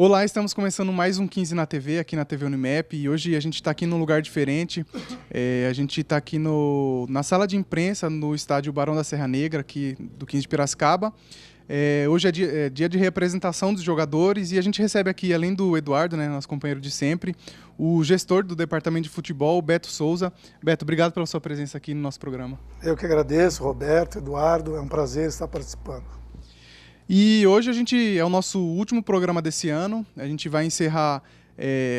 Olá, estamos começando mais um 15 na TV, aqui na TV Unimap, e hoje a gente está aqui num lugar diferente. A gente está aqui na sala de imprensa, no estádio Barão da Serra Negra, aqui do 15 de Piracicaba. Hoje é dia de representação dos jogadores e a gente recebe aqui, além do Eduardo, né, nosso companheiro de sempre, o gestor do Departamento de Futebol, Beto Souza. Beto, obrigado pela sua presença aqui no nosso programa. Eu que agradeço, Roberto, Eduardo, é um prazer estar participando. E hoje é o nosso último programa desse ano. A gente vai encerrar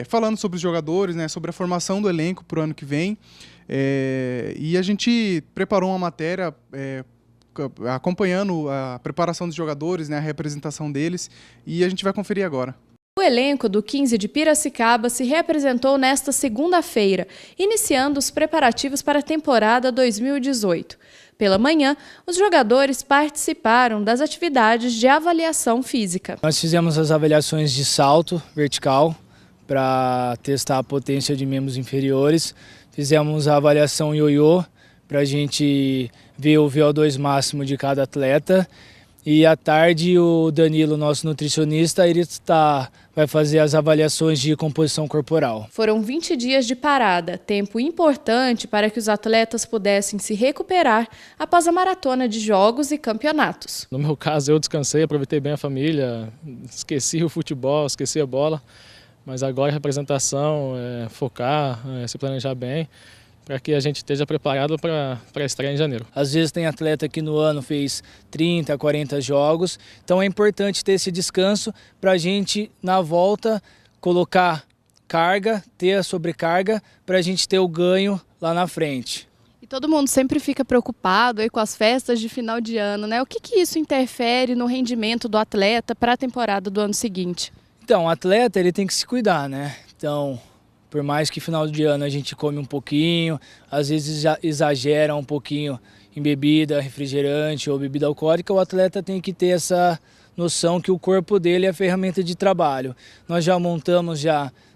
falando sobre os jogadores, né, sobre a formação do elenco para o ano que vem. E a gente preparou uma matéria acompanhando a preparação dos jogadores, né, a representação deles, e a gente vai conferir agora. O elenco do 15 de Piracicaba se reapresentou nesta segunda-feira, iniciando os preparativos para a temporada 2018. Pela manhã, os jogadores participaram das atividades de avaliação física. Nós fizemos as avaliações de salto vertical para testar a potência de membros inferiores. Fizemos a avaliação ioiô para a gente ver o VO2 máximo de cada atleta. E à tarde o Danilo, nosso nutricionista, vai fazer as avaliações de composição corporal. Foram 20 dias de parada, tempo importante para que os atletas pudessem se recuperar após a maratona de jogos e campeonatos. No meu caso, eu descansei, aproveitei bem a família, esqueci o futebol, esqueci a bola, mas agora a representação, focar, se planejar bem, para que a gente esteja preparado para a estreia em janeiro. Às vezes tem atleta que no ano fez 30, 40 jogos, então é importante ter esse descanso para a gente, na volta, colocar carga, ter a sobrecarga, para a gente ter o ganho lá na frente. E todo mundo sempre fica preocupado aí com as festas de final de ano, né? O que isso interfere no rendimento do atleta para a temporada do ano seguinte? Então, o atleta ele tem que se cuidar, né? Então, por mais que final de ano a gente come um pouquinho, às vezes já exagera um pouquinho em bebida, refrigerante ou bebida alcoólica, o atleta tem que ter essa noção que o corpo dele é a ferramenta de trabalho. Nós já montamos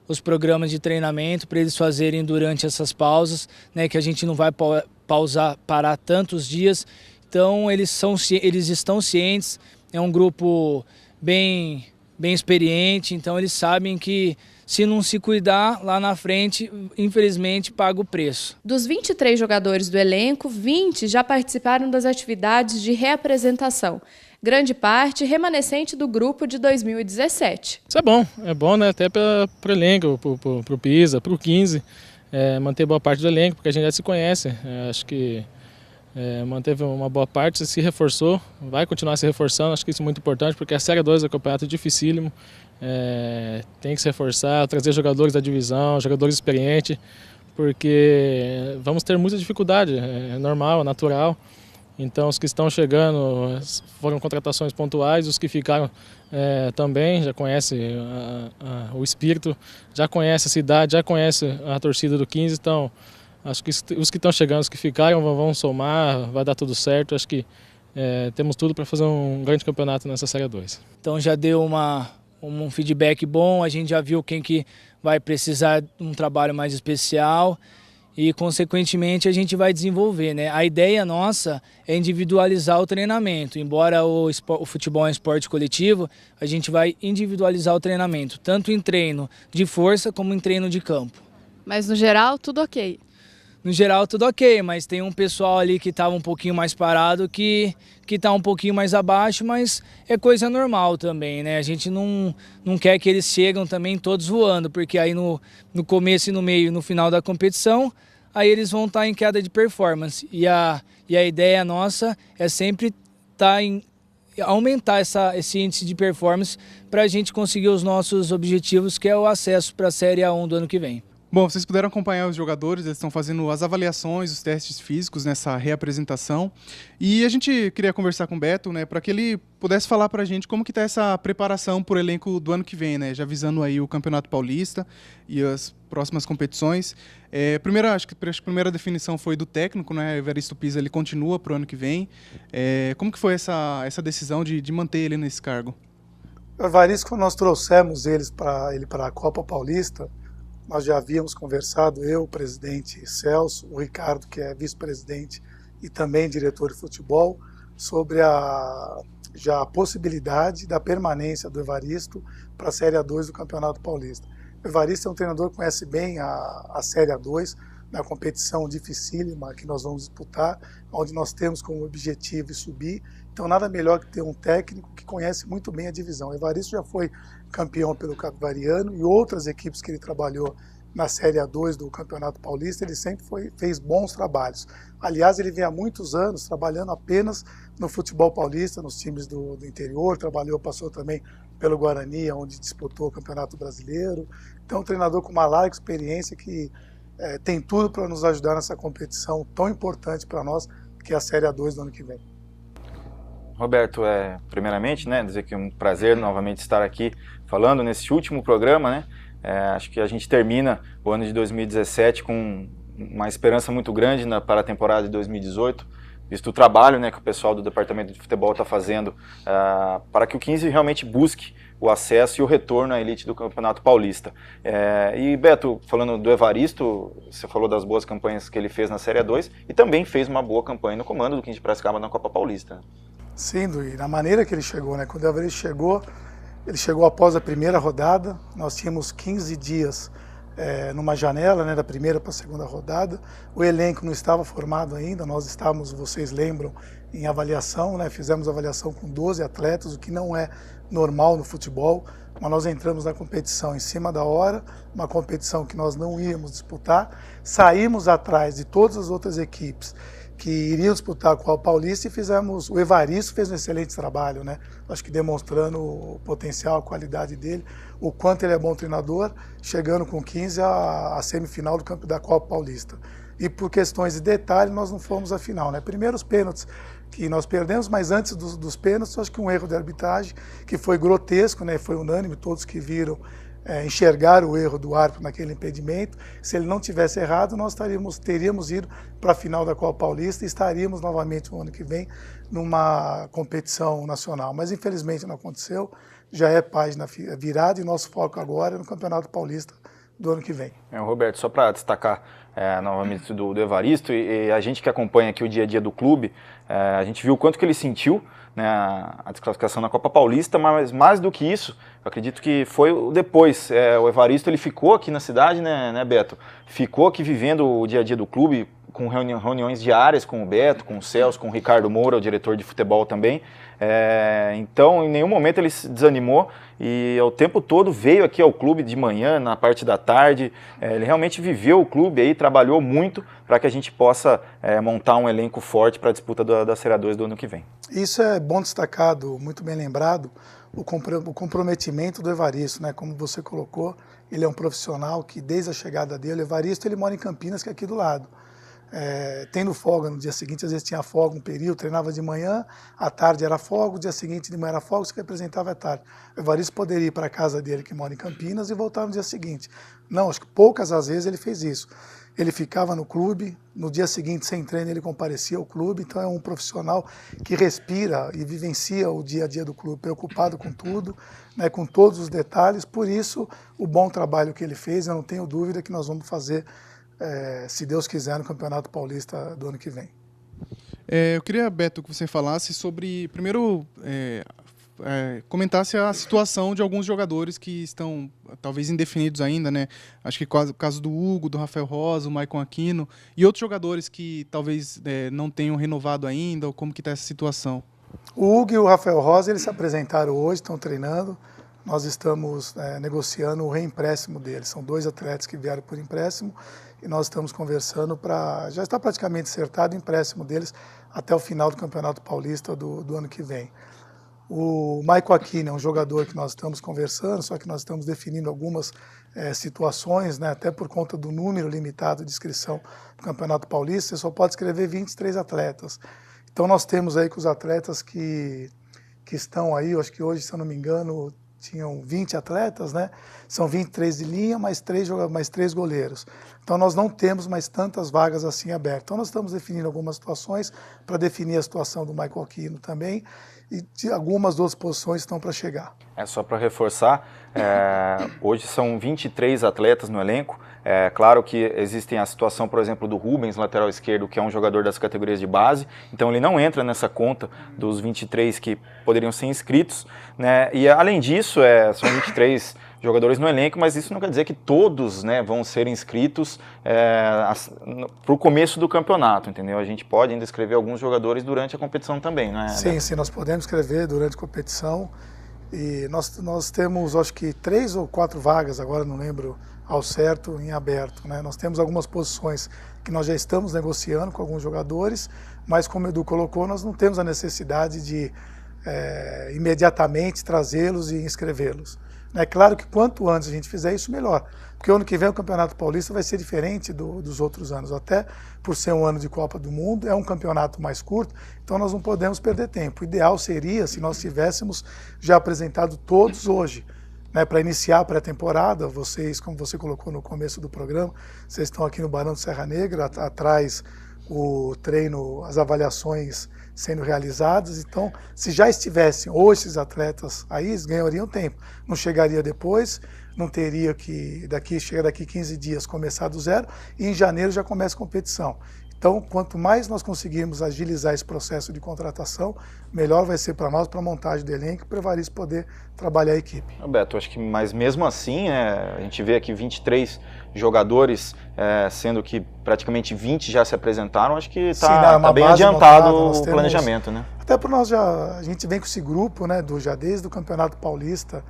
os programas de treinamento para eles fazerem durante essas pausas, né, que a gente não vai parar tantos dias. Então eles estão cientes, é um grupo bem experiente, então eles sabem que se não se cuidar, lá na frente, infelizmente, paga o preço. Dos 23 jogadores do elenco, 20 já participaram das atividades de reapresentação. Grande parte remanescente do grupo de 2017. Isso é bom, né? Até para o elenco, para o Pisa, para o 15, manter boa parte do elenco, porque a gente já se conhece. Acho que manteve uma boa parte, se reforçou, vai continuar se reforçando, acho que isso é muito importante, porque a Série 2 é um campeonato dificílimo, tem que se reforçar, trazer jogadores da divisão, jogadores experientes, porque vamos ter muita dificuldade, é normal, é natural. Então os que estão chegando foram contratações pontuais, os que ficaram também já conhecem o espírito, já conhecem a cidade, já conhecem a torcida do 15, então acho que os que estão chegando, os que ficaram vão somar, vai dar tudo certo. Acho que temos tudo para fazer um grande campeonato nessa Série 2. Então já deu um feedback bom, a gente já viu quem que vai precisar de um trabalho mais especial e, consequentemente, a gente vai desenvolver, né? A ideia nossa é individualizar o treinamento. Embora o futebol é um esporte coletivo, a gente vai individualizar o treinamento, tanto em treino de força como em treino de campo. Mas, no geral, tudo ok? No geral, tudo ok, mas tem um pessoal ali que estava um pouquinho mais parado, que está um pouquinho mais abaixo, mas é coisa normal também, né? A gente não quer que eles cheguem também todos voando, porque aí no começo e no meio e no final da competição, aí eles vão estar em queda de performance. E a ideia nossa é sempre aumentar esse índice de performance para a gente conseguir os nossos objetivos, que é o acesso para a Série A1 do ano que vem. Bom, vocês puderam acompanhar os jogadores, eles estão fazendo as avaliações, os testes físicos nessa reapresentação. E a gente queria conversar com o Beto, né, para que ele pudesse falar para a gente como que está essa preparação para o elenco do ano que vem, né, já visando aí o Campeonato Paulista e as próximas competições. Acho que a primeira definição foi do técnico, né, Evaristo Pisa, ele continua para o ano que vem. Como que foi essa decisão de manter ele nesse cargo? O Evaristo, quando nós trouxemos ele para a Copa Paulista, nós já havíamos conversado, eu, o presidente Celso, o Ricardo, que é vice-presidente e também diretor de futebol, sobre a já a possibilidade da permanência do Evaristo para a Série A2 do Campeonato Paulista. O Evaristo é um treinador que conhece bem a Série A2, na competição dificílima que nós vamos disputar, onde nós temos como objetivo subir. Então nada melhor que ter um técnico que conhece muito bem a divisão. O Evaristo já foi campeão pelo Capivariano e outras equipes que ele trabalhou na Série A2 do Campeonato Paulista, ele sempre fez bons trabalhos. Aliás, ele vem há muitos anos trabalhando apenas no futebol paulista, nos times do interior, passou também pelo Guarani, onde disputou o Campeonato Brasileiro. Então, um treinador com uma larga experiência que tem tudo para nos ajudar nessa competição tão importante para nós, que é a Série A2 do ano que vem. Roberto, primeiramente, né, dizer que é um prazer novamente estar aqui falando nesse último programa, né? Acho que a gente termina o ano de 2017 com uma esperança muito grande para a temporada de 2018, visto o trabalho, né, que o pessoal do departamento de futebol está fazendo para que o 15 realmente busque o acesso e o retorno à elite do Campeonato Paulista. E Beto, falando do Evaristo, você falou das boas campanhas que ele fez na Série A2 e também fez uma boa campanha no comando do 15 de Piracicaba na Copa Paulista. Sim, e na maneira que ele chegou, né? Quando o Evaristo chegou, ele chegou após a primeira rodada, nós tínhamos 15 dias numa janela, né, da primeira para a segunda rodada, o elenco não estava formado ainda, nós estávamos, vocês lembram, em avaliação, né, fizemos avaliação com 12 atletas, o que não é normal no futebol, mas nós entramos na competição em cima da hora, uma competição que nós não íamos disputar, saímos atrás de todas as outras equipes que iriam disputar com o Paulista e o Evaristo fez um excelente trabalho, né? Acho que demonstrando o potencial, a qualidade dele, o quanto ele é bom treinador, chegando com 15 à semifinal do campo da Copa Paulista. E por questões de detalhe, nós não fomos à final, né? Primeiro os pênaltis que nós perdemos, mas antes dos pênaltis, acho que um erro de arbitragem que foi grotesco, né? Foi unânime, todos que viram enxergaram o erro do árbitro naquele impedimento. Se ele não tivesse errado, nós teríamos ido para a final da Copa Paulista e estaríamos novamente no ano que vem numa competição nacional. Mas infelizmente não aconteceu, já é página virada e nosso foco agora é no Campeonato Paulista do ano que vem. Roberto, só para destacar novamente do Evaristo, e a gente que acompanha aqui o dia a dia do clube, a gente viu o quanto que ele sentiu, né, a desclassificação na Copa Paulista, mas mais do que isso, eu acredito que foi o depois. O Evaristo ele ficou aqui na cidade, né, Beto? Ficou aqui vivendo o dia a dia do clube, com reuniões diárias com o Beto, com o Celso, com o Ricardo Moura, o diretor de futebol também. Então, em nenhum momento ele se desanimou e o tempo todo veio aqui ao clube de manhã, na parte da tarde. Ele realmente viveu o clube aí, trabalhou muito para que a gente possa montar um elenco forte para a disputa da Série A2 do ano que vem. Isso é bom destacado, muito bem lembrado, o comprometimento do Evaristo, né? Como você colocou, ele é um profissional que desde a chegada dele, o Evaristo ele mora em Campinas, que é aqui do lado. Tendo folga no dia seguinte, às vezes tinha folga um período, treinava de manhã, à tarde era folga, o dia seguinte de manhã era folga, se representava à tarde. O Evaristo poderia ir para a casa dele, que mora em Campinas, e voltar no dia seguinte. Não, acho que poucas às vezes ele fez isso. Ele ficava no clube, no dia seguinte, sem treino, ele comparecia ao clube, então é um profissional que respira e vivencia o dia a dia do clube, preocupado com tudo, né, com todos os detalhes, por isso o bom trabalho que ele fez, eu não tenho dúvida que nós vamos fazer se Deus quiser, no Campeonato Paulista do ano que vem. Eu queria, Beto, que você falasse sobre, primeiro, comentasse a situação de alguns jogadores que estão talvez indefinidos ainda, né? Acho que o caso do Hugo, do Rafael Rosa, o Maicon Aquino e outros jogadores que talvez não tenham renovado ainda, ou como que está essa situação? O Hugo e o Rafael Rosa, eles se apresentaram hoje, estão treinando. Nós estamos negociando o reempréstimo deles. São 2 atletas que vieram por empréstimo e nós estamos conversando já está praticamente acertado o empréstimo deles até o final do Campeonato Paulista do ano que vem. O Maicon Aquino é um jogador que nós estamos conversando, só que nós estamos definindo algumas situações, né, até por conta do número limitado de inscrição no Campeonato Paulista, você só pode inscrever 23 atletas. Então nós temos aí que os atletas que estão aí, eu acho que hoje, se eu não me engano, tinham 20 atletas, né? São 23 de linha, mais 3 goleiros. Então nós não temos mais tantas vagas assim abertas. Então nós estamos definindo algumas situações para definir a situação do Michael Aquino também, e de algumas outras posições estão para chegar. Só para reforçar, hoje são 23 atletas no elenco. É claro que existem a situação, por exemplo, do Rubens, lateral esquerdo, que é um jogador das categorias de base, então ele não entra nessa conta dos 23 que poderiam ser inscritos, né? E além disso, são 23 jogadores no elenco, mas isso não quer dizer que todos, né, vão ser inscritos para o começo do campeonato, entendeu? A gente pode ainda escrever alguns jogadores durante a competição também, não é? Sim, sim, nós podemos escrever durante a competição, e nós temos, acho que 3 ou 4 vagas, agora não lembro ao certo, em aberto, né? Nós temos algumas posições que nós já estamos negociando com alguns jogadores, mas como o Edu colocou, nós não temos a necessidade de imediatamente trazê-los e inscrevê-los. É claro que quanto antes a gente fizer isso, melhor. Porque o ano que vem o Campeonato Paulista vai ser diferente dos outros anos. Até por ser um ano de Copa do Mundo, é um campeonato mais curto, então nós não podemos perder tempo. O ideal seria se nós tivéssemos já apresentado todos hoje, né, para iniciar a pré-temporada. Vocês, como você colocou no começo do programa, vocês estão aqui no Barão do Serra Negra, atrás o treino, as avaliações sendo realizadas. Então, se já estivessem hoje esses atletas aí, eles ganhariam tempo. Não chegaria depois, não teria que chegar daqui 15 dias começar do zero, e em janeiro já começa a competição. Então, quanto mais nós conseguirmos agilizar esse processo de contratação, melhor vai ser para nós, para a montagem do elenco, para o Evaristo poder trabalhar a equipe. Beto, acho que, mas mesmo assim, a gente vê aqui 23 jogadores, sendo que praticamente 20 já se apresentaram, acho que está bem adiantado o planejamento, né? Até por nós a gente vem com esse grupo, né, já desde o Campeonato Paulista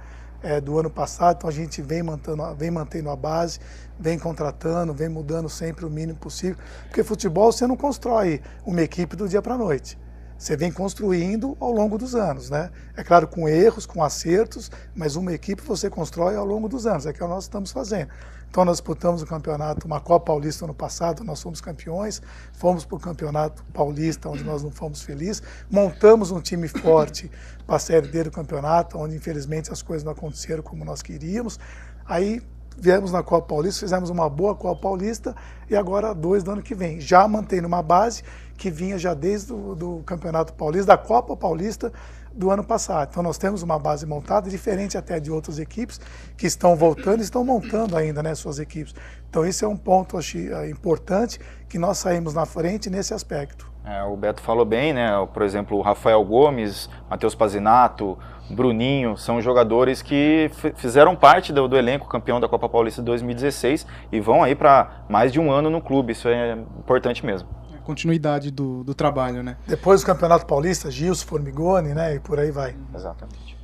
do ano passado, então a gente vem mantendo a base, vem contratando, vem mudando sempre o mínimo possível, porque futebol você não constrói uma equipe do dia para a noite. Você vem construindo ao longo dos anos, né? É claro, com erros, com acertos, mas uma equipe você constrói ao longo dos anos, é que nós estamos fazendo. Então nós disputamos o campeonato, uma Copa Paulista ano passado, nós fomos campeões, fomos para o Campeonato Paulista, onde nós não fomos felizes, montamos um time forte para a Série D do campeonato, onde infelizmente as coisas não aconteceram como nós queríamos. Aí viemos na Copa Paulista, fizemos uma boa Copa Paulista, e agora 2 do ano que vem, já mantendo uma base que vinha já desde do Campeonato Paulista, da Copa Paulista do ano passado. Então nós temos uma base montada, diferente até de outras equipes que estão voltando e estão montando ainda, né, suas equipes. Então esse é um ponto, acho, importante, que nós saímos na frente nesse aspecto. O Beto falou bem, né? Por exemplo, o Rafael Gomes, Matheus Pazinato, Bruninho, são jogadores que fizeram parte do elenco campeão da Copa Paulista de 2016 e vão aí para mais de um ano no clube. Isso é importante mesmo. Continuidade do trabalho, né? Depois do Campeonato Paulista, Gilson, Formigoni, né? E por aí vai. Exatamente.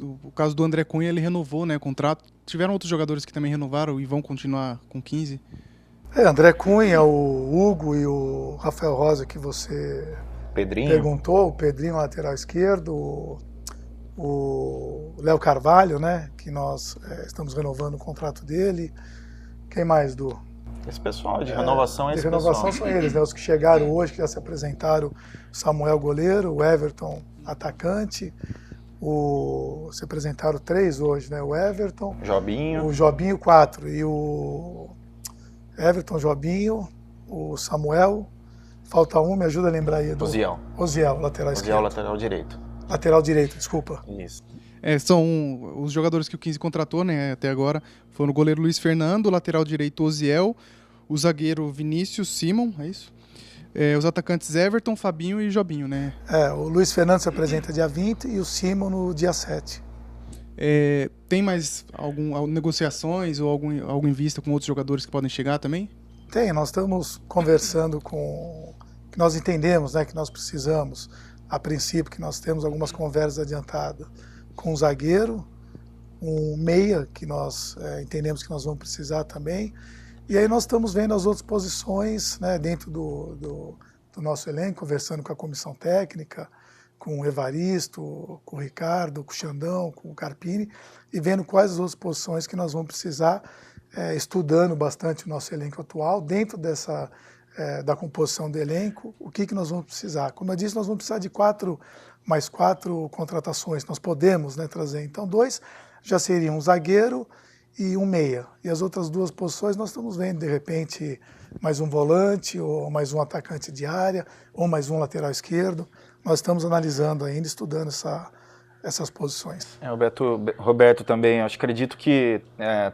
O caso do André Cunha, ele renovou, né, o contrato. Tiveram outros jogadores que também renovaram e vão continuar com 15? André Cunha, o Hugo e o Rafael Rosa, que você perguntou, o Pedrinho, lateral esquerdo, o Léo Carvalho, né, que nós estamos renovando o contrato dele. Quem mais, Du? Esse pessoal de renovação de renovação são eles, né, os que chegaram hoje, que já se apresentaram: Samuel, goleiro, o Everton, atacante, se apresentaram 3 hoje, né, o Everton, Jobinho. O Jobinho, 4, e o Everton, Jobinho, o Samuel, falta um, me ajuda a lembrar aí. Oziel, lateral esquerdo. Lateral direito. Lateral direito, desculpa. Isso. São os jogadores que o 15 contratou, né, até agora, foram o goleiro Luiz Fernando, o lateral direito Oziel, o zagueiro Vinícius Simon, é isso? Os atacantes Everton, Fabinho e Jobinho, né? O Luiz Fernando se apresenta dia 20 e o Simon no dia 7. Tem mais negociações ou algo em vista com outros jogadores que podem chegar também? Tem, nós estamos conversando com... que nós entendemos, né, que nós precisamos, a princípio, que nós temos algumas conversas adiantadas com um zagueiro, um meia, que nós entendemos que nós vamos precisar também, e aí nós estamos vendo as outras posições, né, dentro do nosso elenco, conversando com a comissão técnica, com o Evaristo, com o Ricardo, com o Xandão, com o Carpini, e vendo quais as outras posições que nós vamos precisar, estudando bastante o nosso elenco atual, dentro da composição do elenco, o que nós vamos precisar. Como eu disse, nós vamos precisar de mais 4 contratações, nós podemos, né, trazer. Então 2 já seriam um zagueiro e um meia. E as outras 2 posições nós estamos vendo, de repente, mais um volante, ou mais um atacante de área, ou mais um lateral esquerdo. Nós estamos analisando ainda, estudando essas posições. Roberto, também, eu acredito que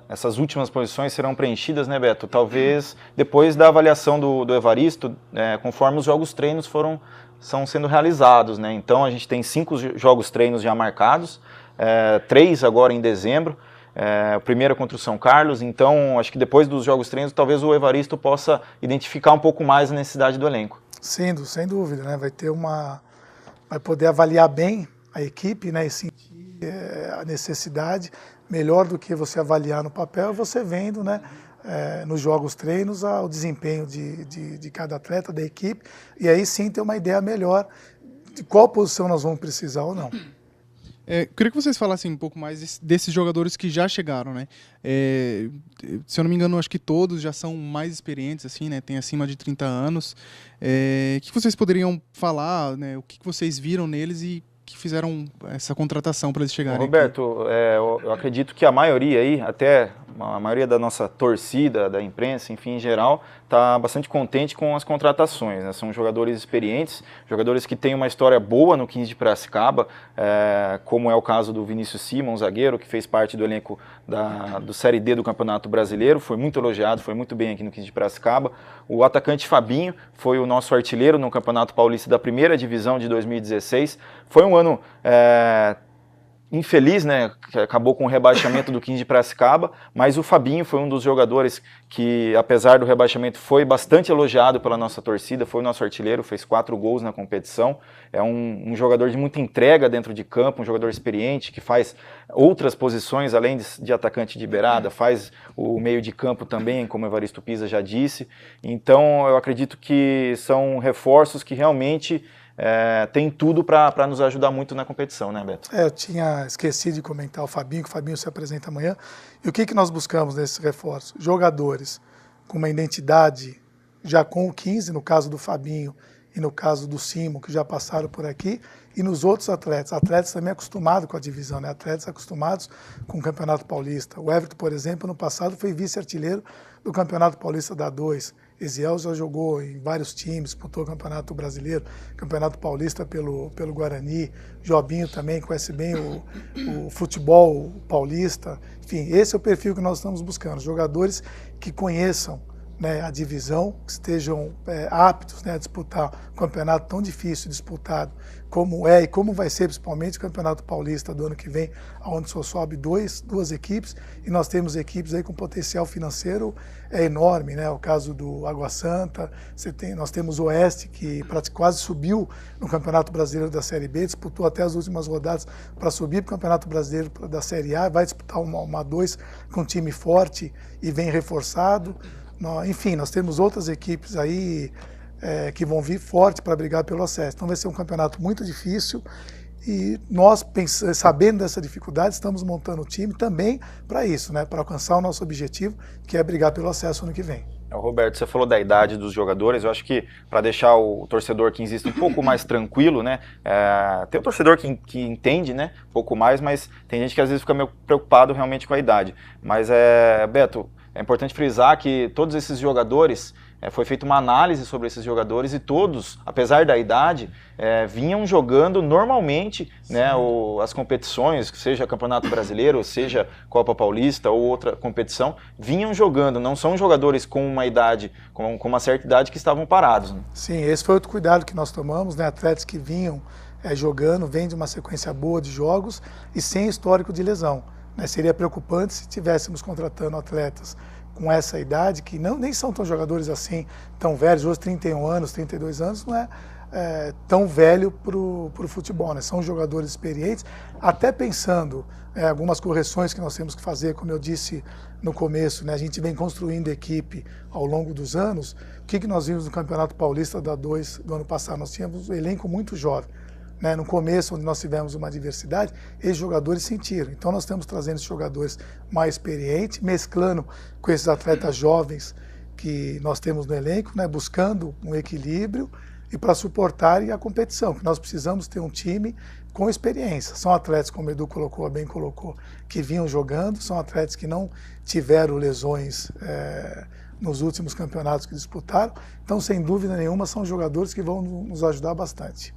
essas últimas posições serão preenchidas, né, Beto? Talvez depois da avaliação do Evaristo, conforme os jogos treinos são sendo realizados, né? Então a gente tem 5 jogos treinos já marcados, 3 agora em dezembro, o primeiro contra o São Carlos, então acho que depois dos jogos treinos talvez o Evaristo possa identificar um pouco mais a necessidade do elenco. Sem dúvida, né? Vai poder avaliar bem a equipe, né, e sentir a necessidade, melhor do que você avaliar no papel, você vendo, né, nos jogos treinos o desempenho de cada atleta da equipe, e aí sim ter uma ideia melhor de qual posição nós vamos precisar ou não. Eu queria que vocês falassem um pouco mais desses jogadores que já chegaram, né? Se eu não me engano, acho que todos já são mais experientes, assim, né? Tem acima de 30 anos. O que vocês poderiam falar, né? O que vocês viram neles e que fizeram essa contratação para eles chegarem Roberto, aqui? Eu acredito que a maioria aí, até a maioria da nossa torcida, da imprensa, enfim, em geral, está bastante contente com as contratações, né? São jogadores experientes, jogadores que têm uma história boa no 15 de Piracicaba, como é o caso do Vinícius Simon, zagueiro, que fez parte do elenco do Série D do Campeonato Brasileiro, foi muito elogiado, foi muito bem aqui no 15 de Piracicaba. O atacante Fabinho foi o nosso artilheiro no Campeonato Paulista da primeira divisão de 2016. Foi um ano infeliz, né, que acabou com o rebaixamento do 15 de Piracicaba, mas o Fabinho foi um dos jogadores que, apesar do rebaixamento, foi bastante elogiado pela nossa torcida, foi o nosso artilheiro, fez 4 gols na competição, é um jogador de muita entrega dentro de campo, um jogador experiente, que faz outras posições, além de atacante de beirada, faz o meio de campo também, como o Evaristo Pisa já disse. Então, eu acredito que são reforços que realmente tem tudo para nos ajudar muito na competição, né, Beto? Eu tinha esquecido de comentar o Fabinho, que o Fabinho se apresenta amanhã. E o que nós buscamos nesses reforços? Jogadores com uma identidade já com o 15, no caso do Fabinho e no caso do Simon, que já passaram por aqui, e nos outros atletas também acostumados com a divisão, né? Atletas acostumados com o Campeonato Paulista. O Everton, por exemplo, no passado foi vice-artilheiro do Campeonato Paulista da 2. Eziel já jogou em vários times, disputou o Campeonato Brasileiro, Campeonato Paulista pelo Guarani. Jobinho também conhece bem o futebol paulista. Enfim, esse é o perfil que nós estamos buscando. Jogadores que conheçam, né, a divisão, que estejam aptos, né, a disputar um campeonato tão difícil, disputado como e como vai ser principalmente o Campeonato Paulista do ano que vem, onde só sobe duas equipes, e nós temos equipes aí com potencial financeiro enorme, né? O caso do Água Santa, nós temos o Oeste, que quase subiu no Campeonato Brasileiro da Série B, disputou até as últimas rodadas para subir para o Campeonato Brasileiro da Série A, vai disputar uma 2 com um time forte e vem reforçado. Enfim, nós temos outras equipes aí que vão vir forte para brigar pelo acesso. Então vai ser um campeonato muito difícil e nós, sabendo dessa dificuldade, estamos montando o time também para isso, né, para alcançar o nosso objetivo, que é brigar pelo acesso ano que vem. Roberto, você falou da idade dos jogadores, eu acho que para deixar o torcedor quinzista um pouco mais tranquilo, né, tem o torcedor que entende, né, um pouco mais, mas tem gente que às vezes fica meio preocupado realmente com a idade. Mas, Beto, é importante frisar que todos esses jogadores, foi feita uma análise sobre esses jogadores e todos, apesar da idade, vinham jogando normalmente, né, as competições, seja Campeonato Brasileiro, seja Copa Paulista ou outra competição, vinham jogando, não são jogadores com uma idade, com uma certa idade que estavam parados. Né? Sim, esse foi outro cuidado que nós tomamos, né, atletas que vinham jogando, vêm de uma sequência boa de jogos e sem histórico de lesão. Né? Seria preocupante se estivéssemos contratando atletas com essa idade, que nem são tão jogadores assim, tão velhos, hoje 31 anos, 32 anos, não é tão velho para o futebol, né? São jogadores experientes, até pensando algumas correções que nós temos que fazer, como eu disse no começo, né? A gente vem construindo equipe ao longo dos anos. O que nós vimos no Campeonato Paulista da 2 do ano passado? Nós tínhamos um elenco muito jovem. Né, no começo, onde nós tivemos uma diversidade, esses jogadores sentiram. Então nós estamos trazendo esses jogadores mais experientes, mesclando com esses atletas jovens que nós temos no elenco, né, buscando um equilíbrio e para suportarem a competição, que nós precisamos ter um time com experiência. São atletas, como o Edu bem colocou, que vinham jogando, são atletas que não tiveram lesões nos últimos campeonatos que disputaram, então, sem dúvida nenhuma, são jogadores que vão nos ajudar bastante.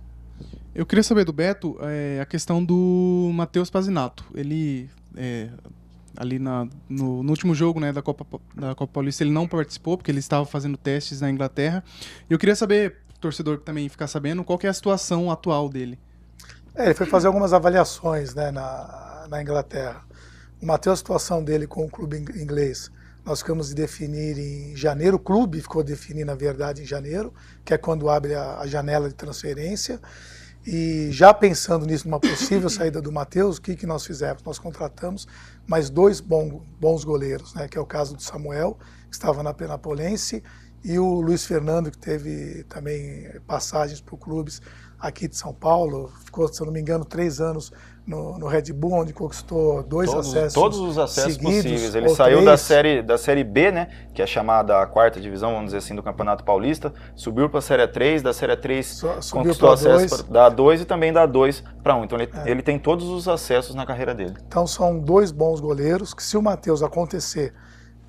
Eu queria saber do Beto a questão do Matheus Pazinato. Ele, ali no último jogo, né, da Copa Paulista, ele não participou, porque ele estava fazendo testes na Inglaterra. E eu queria saber, o torcedor também ficar sabendo, qual que é a situação atual dele. Ele foi fazer algumas avaliações, né, na Inglaterra. O Matheus, a situação dele com o clube inglês, nós ficamos de definir em janeiro, o clube ficou de definir, na verdade, em janeiro, que é quando abre a janela de transferência. E já pensando nisso, numa possível saída do Matheus, o que nós fizemos? Nós contratamos mais 2 bons goleiros, né, que é o caso do Samuel, que estava na Penapolense, e o Luiz Fernando, que teve também passagens por clubes aqui de São Paulo, ficou, se eu não me engano, 3 anos no Red Bull, onde conquistou todos os acessos seguidos, possíveis. Ele saiu da série B, né, que é chamada a 4ª divisão, vamos dizer assim, do Campeonato Paulista, subiu para a Série 3, da Série 3 conquistou acesso da A2 e também da A2 para 1. Então ele tem todos os acessos na carreira dele. Então são 2 bons goleiros, que se o Matheus acontecer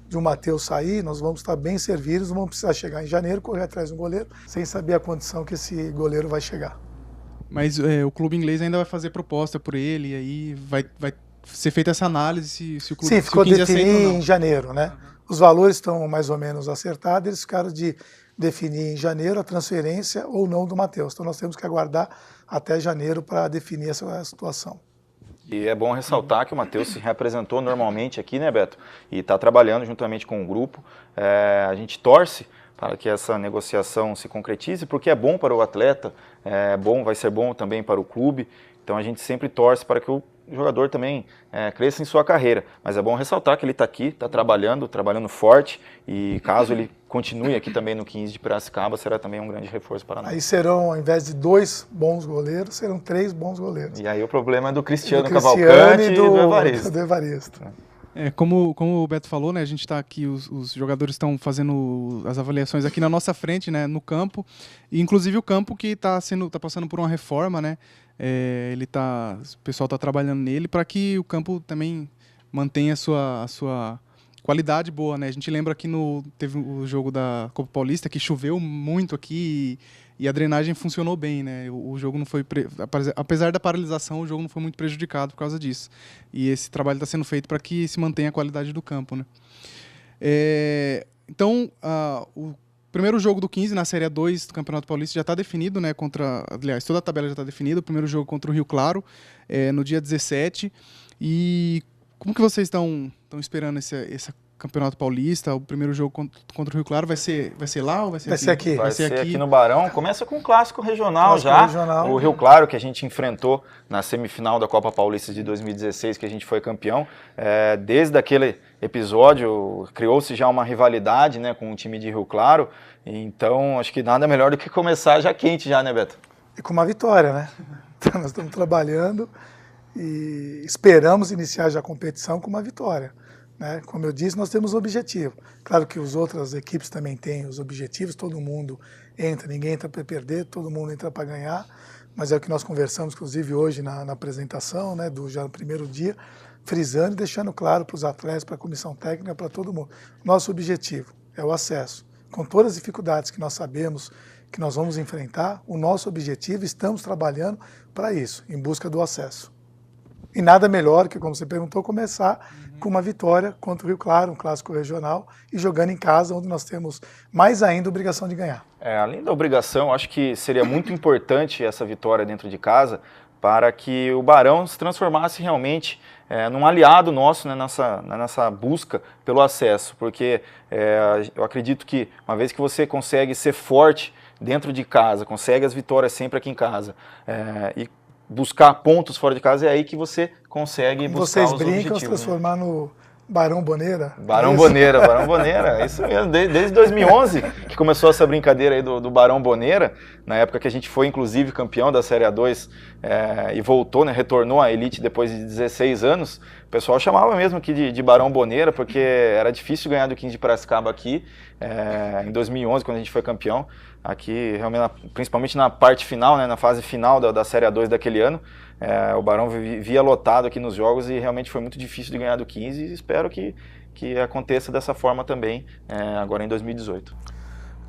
de o Matheus sair, nós vamos estar bem servidos, não vamos precisar chegar em janeiro, correr atrás de um goleiro, sem saber a condição que esse goleiro vai chegar. Mas o clube inglês ainda vai fazer proposta por ele, e aí vai ser feita essa análise se o clube... Sim, ficou definir em janeiro, né? Os valores estão mais ou menos acertados, eles ficaram de definir em janeiro a transferência ou não do Matheus. Então nós temos que aguardar até janeiro para definir essa situação. E é bom ressaltar que o Matheus se representou normalmente aqui, né, Beto? E está trabalhando juntamente com o grupo. A gente torce para que essa negociação se concretize, porque é bom para o atleta, vai ser bom também para o clube. Então a gente sempre torce para que o jogador também cresça em sua carreira. Mas é bom ressaltar que ele está aqui, está trabalhando forte, e caso ele continue aqui também no 15 de Piracicaba, será também um grande reforço para nós. Aí serão, ao invés de 2 bons goleiros, serão 3 bons goleiros. E aí o problema é do Cristiano Cavalcante e do Evaristo. Do Evaristo. Como o Beto falou, né, a gente está aqui, os jogadores estão fazendo as avaliações aqui na nossa frente, né, no campo, e inclusive o campo que está passando por uma reforma, né, o pessoal está trabalhando nele para que o campo também mantenha a sua qualidade boa, né? A gente lembra que teve o jogo da Copa Paulista que choveu muito aqui e a drenagem funcionou bem, né? O jogo não foi, apesar da paralisação, o jogo não foi muito prejudicado por causa disso. E esse trabalho está sendo feito para que se mantenha a qualidade do campo, né? Então, o primeiro jogo do 15 na Série A2 do Campeonato Paulista já está definido, né? Aliás, toda a tabela já está definida. O primeiro jogo contra o Rio Claro, no dia 17. E como que vocês estão esperando esse Campeonato Paulista? O primeiro jogo contra o Rio Claro vai ser lá ou vai ser aqui? Vai ser aqui no Barão. Começa com o clássico regional regional. O Rio Claro, que a gente enfrentou na semifinal da Copa Paulista de 2016, que a gente foi campeão. Desde aquele episódio, criou-se já uma rivalidade, né, com o time de Rio Claro. Então, acho que nada melhor do que começar já quente, né, Beto? E com uma vitória, né? Então, nós estamos trabalhando e esperamos iniciar já a competição com uma vitória, né? Como eu disse, nós temos um objetivo. Claro que as outras equipes também têm os objetivos, todo mundo entra, ninguém entra para perder, todo mundo entra para ganhar, mas é o que nós conversamos, inclusive, hoje na apresentação, né, já no primeiro dia, frisando e deixando claro para os atletas, para a comissão técnica, para todo mundo. Nosso objetivo é o acesso. Com todas as dificuldades que nós sabemos que nós vamos enfrentar, o nosso objetivo, estamos trabalhando para isso, em busca do acesso. E nada melhor que, como você perguntou, começar com uma vitória contra o Rio Claro, um clássico regional, e jogando em casa, onde nós temos mais ainda a obrigação de ganhar. Além da obrigação, acho que seria muito importante essa vitória dentro de casa para que o Barão se transformasse realmente num aliado nosso, né, nessa busca pelo acesso, porque eu acredito que uma vez que você consegue ser forte dentro de casa, consegue as vitórias sempre aqui em casa, e buscar pontos fora de casa, é aí que você consegue buscar os objetivos. Vocês brincam, se transformar Barão Boneira? Barão Boneira, é isso mesmo, desde 2011 que começou essa brincadeira aí do Barão Boneira, na época que a gente foi inclusive campeão da Série A2 e voltou, né, retornou à elite depois de 16 anos, o pessoal chamava mesmo aqui de Barão Boneira, porque era difícil ganhar do 15 de Piracicaba aqui, em 2011, quando a gente foi campeão, aqui realmente, principalmente na parte final, né, na fase final da Série A2 daquele ano, o Barão via lotado aqui nos jogos e realmente foi muito difícil de ganhar do 15 e espero que aconteça dessa forma também agora em 2018.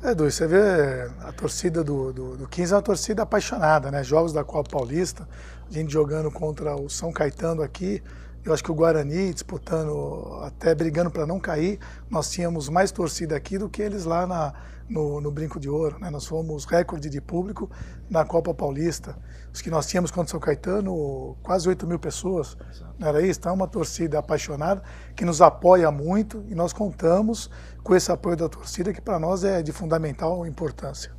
Edu, você vê a torcida do 15 é uma torcida apaixonada, né? Jogos da Copa Paulista, a gente jogando contra o São Caetano aqui, eu acho que o Guarani disputando, até brigando para não cair, nós tínhamos mais torcida aqui do que eles lá no Brinco de Ouro, né? Nós fomos recorde de público na Copa Paulista. Os que nós tínhamos contra o São Caetano, quase 8 mil pessoas, não era isso? Então é uma torcida apaixonada que nos apoia muito e nós contamos com esse apoio da torcida que para nós é de fundamental importância.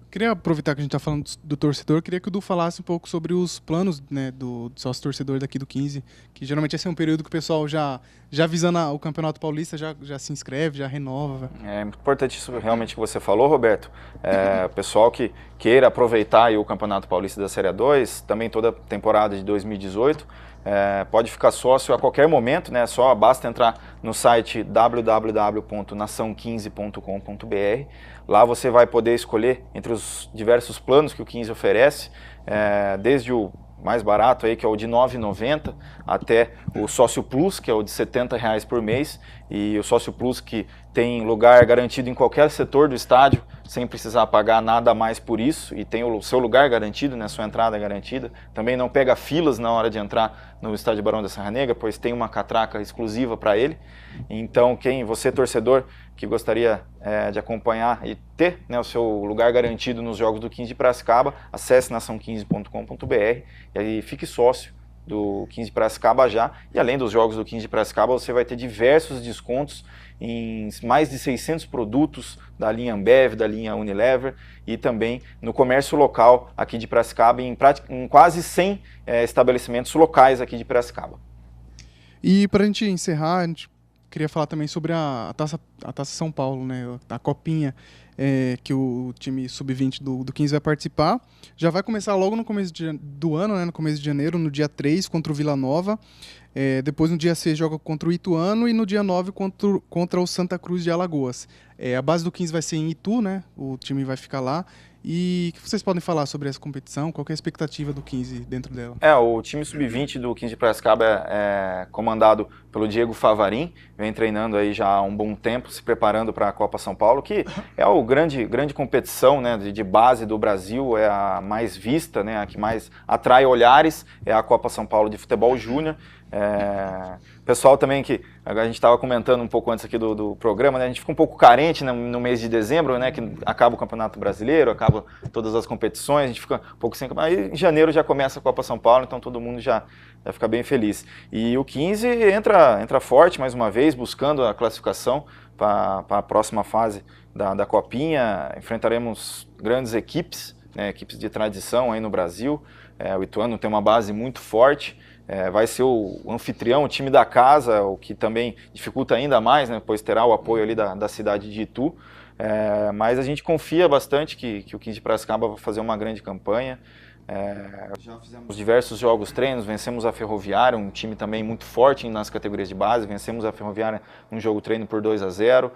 Queria aproveitar que a gente está falando do torcedor, queria que o Du falasse um pouco sobre os planos, né, do sócio-torcedor daqui do 15, que geralmente esse é um período que o pessoal já visando o Campeonato Paulista, já se inscreve, já renova. É importante isso realmente que você falou, Roberto. O pessoal que queira aproveitar aí o Campeonato Paulista da Série A2, também toda a temporada de 2018, pode ficar sócio a qualquer momento, né? Só basta entrar no site www.nação15.com.br. Lá você vai poder escolher entre os diversos planos que o 15 oferece, desde o mais barato aí, que é o de R$ 9,90, até o Sócio Plus, que é o de R$ 70 por mês, e o Sócio Plus que tem lugar garantido em qualquer setor do estádio, sem precisar pagar nada a mais por isso, e tem o seu lugar garantido, né, sua entrada garantida. Também não pega filas na hora de entrar no estádio Barão da Serra Negra, pois tem uma catraca exclusiva para ele. Então, você torcedor que gostaria de acompanhar e ter, né, o seu lugar garantido nos jogos do 15 de Piracicaba, acesse nação15.com.br e aí fique sócio do 15 de Piracicaba já. E além dos jogos do 15 de Piracicaba, você vai ter diversos descontos em mais de 600 produtos da linha Ambev, da linha Unilever e também no comércio local aqui de Piracicaba, em quase 100 estabelecimentos locais aqui de Piracicaba. E para a gente encerrar, a gente queria falar também sobre a Taça São Paulo, né? A copinha que o time sub-20 do 15 vai participar. Já vai começar logo no começo do ano, né? No começo de janeiro, no dia 3 contra o Vila Nova. Depois no dia 6 joga contra o Ituano e no dia 9 contra o Santa Cruz de Alagoas. A base do 15 vai ser em Itu, né? O time vai ficar lá. E o que vocês podem falar sobre essa competição? Qual que é a expectativa do 15 dentro dela? O time sub-20 do 15 de Piracicaba é comandado pelo Diego Favarin, vem treinando aí já há um bom tempo, se preparando para a Copa São Paulo, que é a grande competição, né, de base do Brasil, é a mais vista, né, a que mais atrai olhares, é a Copa São Paulo de Futebol Júnior. Pessoal também que a gente estava comentando um pouco antes aqui do programa, né, a gente fica um pouco carente, né, no mês de dezembro, né, que acaba o Campeonato Brasileiro, acaba todas as competições, a gente fica um pouco sem... Aí em janeiro já começa a Copa São Paulo, então todo mundo já fica bem feliz. E o 15 entra forte mais uma vez, buscando a classificação para a próxima fase da Copinha. Enfrentaremos grandes equipes, né, equipes de tradição aí no Brasil. O Ituano tem uma base muito forte. Vai ser o anfitrião, o time da casa, o que também dificulta ainda mais, né, pois terá o apoio ali da cidade de Itu. Mas a gente confia bastante que o 15 de Piracicaba vai fazer uma grande campanha. Já fizemos diversos jogos treinos, vencemos a Ferroviária, um time também muito forte nas categorias de base, vencemos a Ferroviária num jogo treino por 2-0.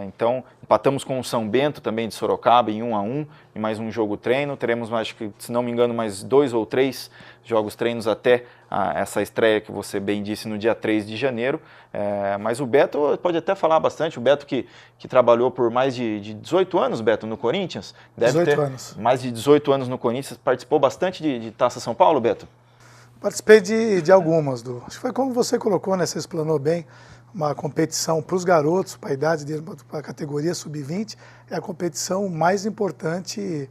Então empatamos com o São Bento também de Sorocaba em 1-1 em mais um jogo treino. Teremos, acho que, se não me engano, mais 2 ou 3 jogos treinos até essa estreia que você bem disse no dia 3 de janeiro. Mas o Beto pode até falar bastante, o Beto que trabalhou por mais de 18 anos, Beto, no Corinthians. Deve 18 ter anos. Mais de 18 anos no Corinthians, participou bastante de Taça São Paulo, Beto? Participei de algumas, Du. Acho que foi como você colocou, né? Você explanou bem, uma competição para os garotos, para a idade deles, para a categoria sub-20, é a competição mais importante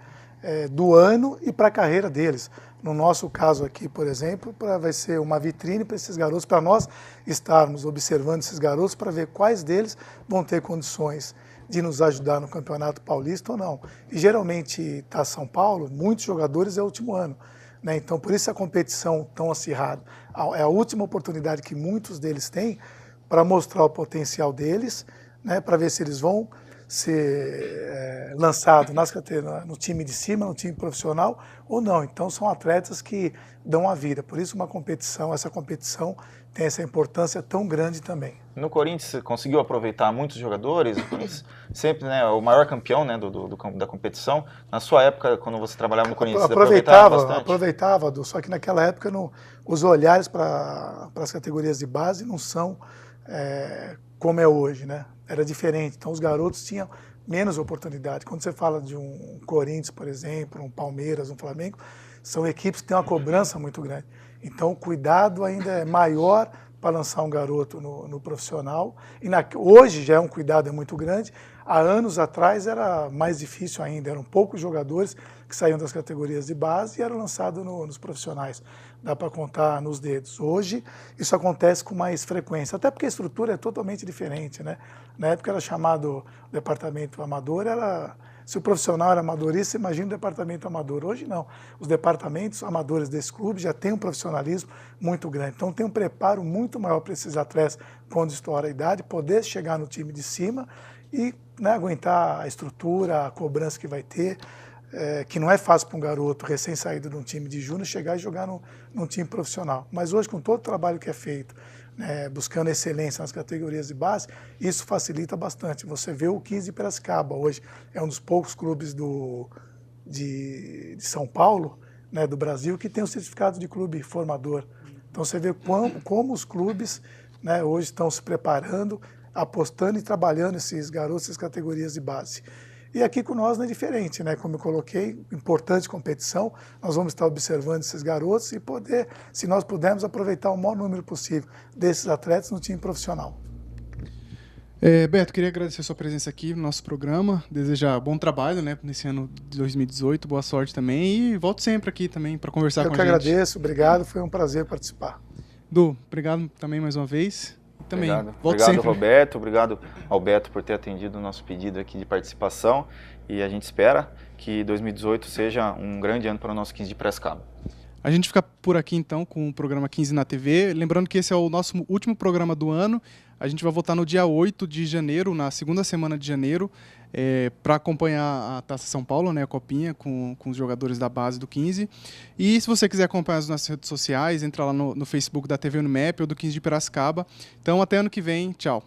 do ano e para a carreira deles. No nosso caso aqui, por exemplo, vai ser uma vitrine para esses garotos, para nós estarmos observando esses garotos para ver quais deles vão ter condições de nos ajudar no Campeonato Paulista ou não. E geralmente, tá São Paulo, muitos jogadores é o último ano, né? Então, por isso a competição tão acirrada. É a última oportunidade que muitos deles têm para mostrar o potencial deles, né, para ver se eles vão ser lançados no time de cima, no time profissional ou não. Então são atletas que dão a vida. Por isso essa competição tem essa importância tão grande também. No Corinthians você conseguiu aproveitar muitos jogadores, o Corinthians sempre, né, o maior campeão, né, da competição. Na sua época, quando você trabalhava no Corinthians, você aproveitava bastante? Aproveitava, só que naquela época os olhares para as categorias de base não são como é hoje, né? Era diferente. Então os garotos tinham menos oportunidade. Quando você fala de um Corinthians, por exemplo, um Palmeiras, um Flamengo, são equipes que têm uma cobrança muito grande. Então o cuidado ainda é maior para lançar um garoto no profissional. Hoje já é um cuidado muito grande. Há anos atrás era mais difícil ainda. Eram poucos jogadores que saíam das categorias de base e eram lançados nos profissionais. Dá para contar nos dedos. Hoje isso acontece com mais frequência, até porque a estrutura é totalmente diferente, né? Na época era chamado departamento amador, se o profissional era amadorista, imagina o departamento amador. Hoje não. Os departamentos amadores desse clube já têm um profissionalismo muito grande. Então tem um preparo muito maior para esses atletas quando estoura a idade, poder chegar no time de cima e, né, aguentar a estrutura, a cobrança que vai ter, que não é fácil para um garoto recém-saído de um time de júnior chegar e jogar num time profissional. Mas hoje, com todo o trabalho que é feito, né, buscando excelência nas categorias de base, isso facilita bastante. Você vê o 15 de Piracicaba hoje, é um dos poucos clubes de São Paulo, né, do Brasil, que tem o certificado de clube formador. Então você vê como os clubes, né, hoje estão se preparando, apostando e trabalhando esses garotos, essas categorias de base. E aqui com nós não é diferente, né? Como eu coloquei, importante competição, nós vamos estar observando esses garotos e poder, se nós pudermos, aproveitar o maior número possível desses atletas no time profissional. Beto, queria agradecer a sua presença aqui no nosso programa, desejar bom trabalho, né, nesse ano de 2018, boa sorte também e volto sempre aqui também para conversar com a gente. Eu que agradeço, obrigado, foi um prazer participar. Du, obrigado também mais uma vez. Também. Obrigado, Roberto. Obrigado ao Beto por ter atendido o nosso pedido aqui de participação. E a gente espera que 2018 seja um grande ano para o nosso 15 de Piracicaba. A gente fica por aqui então com o programa 15 na TV. Lembrando que esse é o nosso último programa do ano. A gente vai voltar no dia 8 de janeiro, na segunda semana de janeiro, para acompanhar a Taça São Paulo, né, a Copinha, com os jogadores da base do 15. E se você quiser acompanhar as nossas redes sociais, entra lá no Facebook da TV Unimap ou do 15 de Piracicaba. Então, até ano que vem. Tchau.